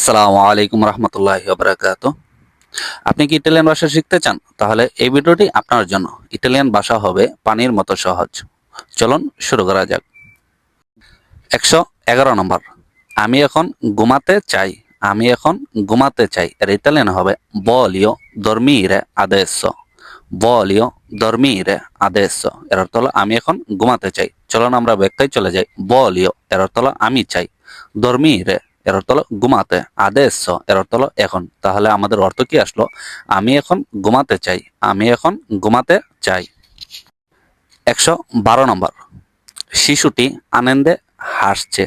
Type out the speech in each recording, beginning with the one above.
আসসালামু আলাইকুম রহমতুল্লাহি ওয়া বারাকাতুহু। আপনি কি ইটালিয়ান ভাষা শিখতে চান? তাহলে এই ভিডিওটি আপনার জন্য। ইটালিয়ান ভাষা হবে পানির মতো সহজ। চলুন শুরু করা যাক। 111 নম্বর। আমি এখন ঘুমাতে চাই। আমি এখন ঘুমাতে চাই। এর ইতালিয়ান হবে voglio dormire adesso. voglio dormire adesso. এর অর্থ হলো আমি এখন ঘুমাতে চাই। চলুন আমরা ব্যাখ্যায় চলে যাই। voglio এর অর্থ হলো আমি চাই। dormire এর অর্থ হলো ঘুমাতে। adesso এর অর্থ হলো এখন। তাহলে আমাদের অর্থ কি আসলো? আমি এখন ঘুমাতে চাই। আমি এখন ঘুমাতে চাই। 112 নম্বর। শিশুটি আনন্দে হাসছে।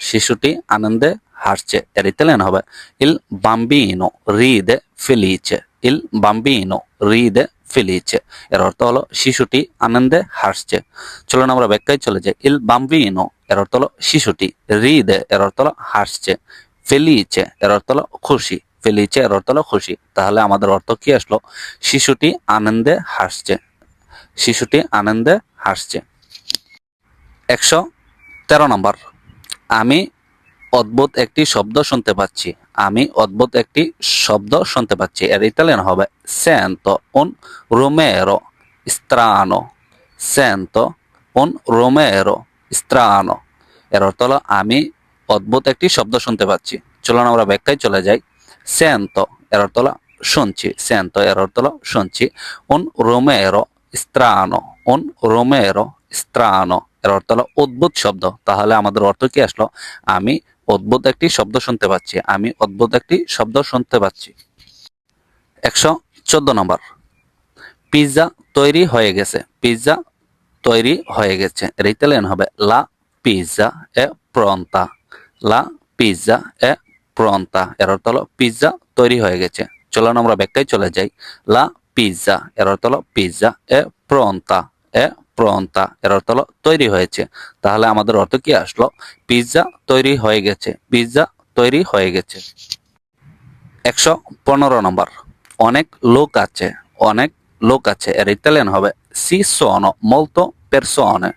শিশুটি আনন্দে হাসছে। এর ইতালিয়ান হবে il bambino ride felice. il bambino ride felice. এর অর্থ হলো শিশুটি আনন্দে হাসছে। চলুন আমরা ব্যাখ্যায় চলে যাই। il bambino এর অর্থ হলো শিশুটি। ride এর অর্থ হলো হাসছে। felice এর অর্থ হলো খুশি। felice এর অর্থ হলো খুশি। তাহলে আমাদের অর্থ কি আসলো? শিশুটি আনন্দে হাসছে। শিশুটি আনন্দে হাসছে। 113 নম্বর। আমি অদ্ভুত একটি শব্দ শুনতে পাচ্ছি। আমি অদ্ভুত একটি শব্দ শুনতে পাচ্ছি। এর ইতালিয়ান হবে sento un rumore strano. sento un rumore strano. এর অর্থ হলো আমি অদ্ভুত একটি শব্দ শুনতে পাচ্ছি। চলুন আমরা ব্যাখ্যায় চলে যাই। sento এর অর্থ হলো শুনছি। sento এর অর্থ হলো শুনছি। un rumore strano. un rumore strano এর অর্থ হলো অদ্ভুত শব্দ। তাহলে আমাদের অর্থ কি আসলো? আমি অদ্ভুত একটি শব্দ শুনতে পাচ্ছি। আমি অদ্ভুত একটি শব্দ শুনতে পাচ্ছি। 114 নম্বর। পিৎজা তৈরি হয়ে গেছে। পিৎজা তৈরি হয়ে গেছে। এর ইতালিয়ান হবে লা পিৎজা এ প্রন্তা। লা পিৎজা এ প্রন্তা। এর অর্থ হলো পিৎজা তৈরি হয়ে গেছে। চলুন আমরা ব্যাখ্যায় চলে যাই। লা পিৎজা এর অর্থ হলো পিৎজা এ প্রন্তা। এ প্রন্তা এর অর্থ হলো তৈরি হয়েছে। তাহলে আমাদের অর্থ কি আসলো? পিৎজা তৈরি হয়ে গেছে। পিৎজা তৈরি হয়ে গেছে। 115 নম্বর। অনেক লোক আছে। অনেক লোক আছে। এর ইতালিয়ান হবে si sono molto persone.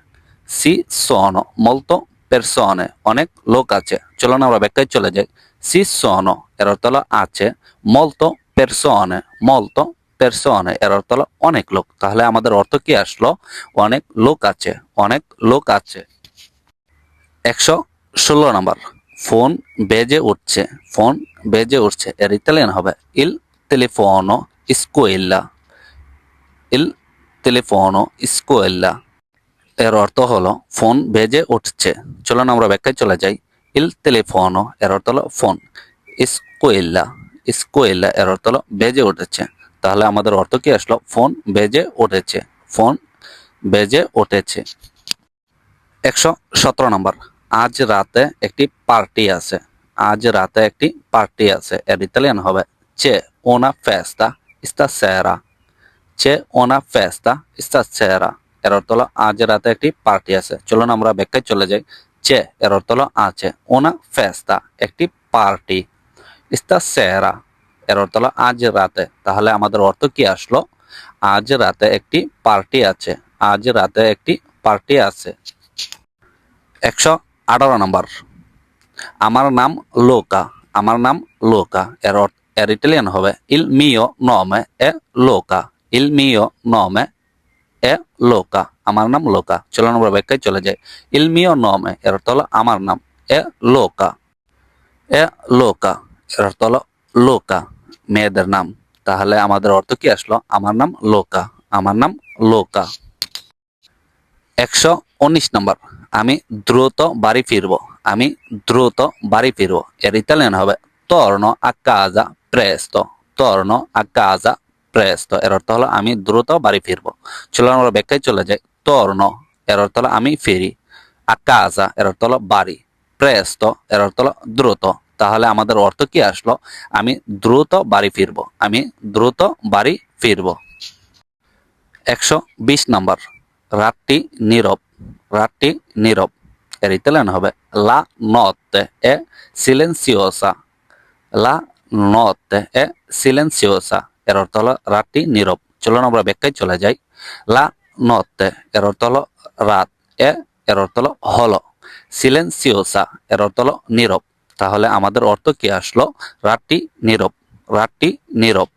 si sono molto persone. অনেক লোক আছে। চলুন আমরা ব্যাখ্যায় চলে যাই। si sono এর অর্থ হলো আছে। molto persone. molto persone এর অর্থ হলো অনেক লোক। তাহলে আমাদের অর্থ কি আসলো? অনেক লোক আছে। অনেক লোক আছে। 116 নম্বর। ফোন বেজে উঠছে। ফোন বেজে উঠছে। এর ইতালিয়ান হবে il telefono squilla. il telefono squilla. এর অর্থ হলো ফোন বেজে উঠছে। চলুন আমরা ব্যাখ্যায় চলে যাই। il telefono এর অর্থ হলো ফোন। squilla. squilla এর অর্থ হলো বেজে উঠেছে। তাহলে আমাদের অর্থ কি আসলো? ফোন বেজে উঠেছে। ফোন বেজে উঠেছে। 117 নম্বর। আজ রাতে একটি পার্টি আছে। আজ রাতে একটি পার্টি আছে। এর ইতালিয়ান হবে c'è una festa stasera. c'è una festa stasera. এর অর্থ হলো আজ রাতে একটি পার্টি আছে। চলুন আমরা ব্যাখ্যায় চলে যাই। c'è এর অর্থ হলো আছে। una festa একটি পার্টি। stasera এর অর্থ হলো আজ রাতে। তাহলে আমাদের অর্থ কি আসলো? আজ রাতে একটি পার্টি আছে। আজ রাতে একটি পার্টি আছে। 118 নম্বর। আমার নাম লোকা। আমার নাম লোকা। এর ইটালিয়ান হবে il mio nome è Luca. il mio nome è Luca. আমার নাম লোকা। চলুন আমরা ব্যাখ্যায় চলে যাই। il mio nome এর অর্থ হলো আমার নাম। è Luca. è Luca এর অর্থ হলো লোকা, মেয়েদের নাম। তাহলে আমাদের অর্থ কি আসলো? আমার নাম লোকা। আমার নাম লোকা। 119 নম্বর। আমি দ্রুত বাড়ি ফিরবো। আমি দ্রুত বাড়ি ফিরবো। এর ইতালিয়ান হবে torno a casa presto. torno a casa presto. এর অর্থ হলো আমি দ্রুত বাড়ি ফিরবো। চলো আমরা ব্যাখ্যায় চলে যাই। torno এর অর্থ হলো আমি ফিরি। a casa এর অর্থ হলো বাড়ি। presto এর অর্থ হলো দ্রুত। তাহলে আমাদের অর্থ কি আসলো? আমি দ্রুত বাড়ি ফিরবো। আমি দ্রুত বাড়ি ফিরবো। 120 নম্বর। রাতটি নীরব। রাতটি নীরব। এর ইতালিয়ান হবে la notte è silenziosa. la notte è silenziosa. এর অর্থ হলো রাতটি নীরব। চলুন আমরা ব্যাখ্যায় চলে যাই। la notte এর অর্থ হলো রাত। এর অর্থ হলো হলো। silenziosa এর অর্থ হলো নীরব। তাহলে আমাদের অর্থ কি আসলো? রাতটি নীরব, রাতটি নীরব।